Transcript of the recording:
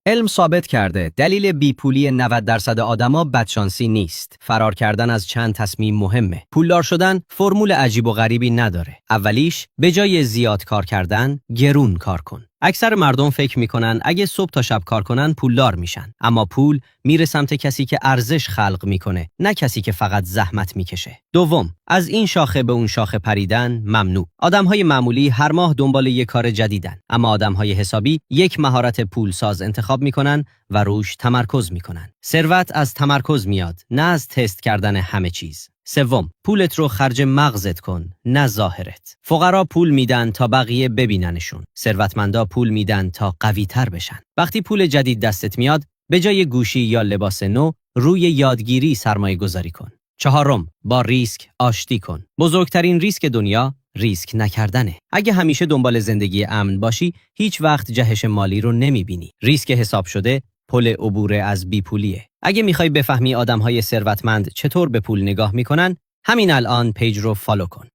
علم ثابت کرده دلیل بیپولی 90% آدما بدشانسی نیست. فرار کردن از چند تصمیم مهمه. پولدار شدن فرمول عجیب و غریبی نداره. اولیش به جای زیاد کار کردن، گرون کار کن. اکثر مردم فکر میکنن اگه صبح تا شب کار کنن پولدار میشن. اما پول میره سمت کسی که ارزش خلق میکنه، نه کسی که فقط زحمت میکشه. دوم، از این شاخه به اون شاخه پریدن ممنوع. آدمهای معمولی هر ماه دنبال یک کار جدیدن، اما آدمهای حسابی یک مهارت پولساز انتخاب میکنن و روش تمرکز میکنن. ثروت از تمرکز میاد، نه از تست کردن همه چیز. سوم، پولت رو خرج مغزت کن، نه ظاهرت. فقرا پول میدن تا بقیه ببیننشون. ثروتمندا پول میدن تا قوی تر بشن. وقتی پول جدید دستت میاد، به جای گوشی یا لباس نو، روی یادگیری سرمایه گذاری کن. چهارم، با ریسک آشتی کن. بزرگترین ریسک دنیا ریسک نکردنه. اگه همیشه دنبال زندگی امن باشی، هیچ وقت جهش مالی رو نمیبینی. ریسک حساب شده پل عبور از بیپولیه. اگه میخوای بفهمی آدمهای ثروتمند چطور به پول نگاه میکنن، همین الان پیج رو فالو کن.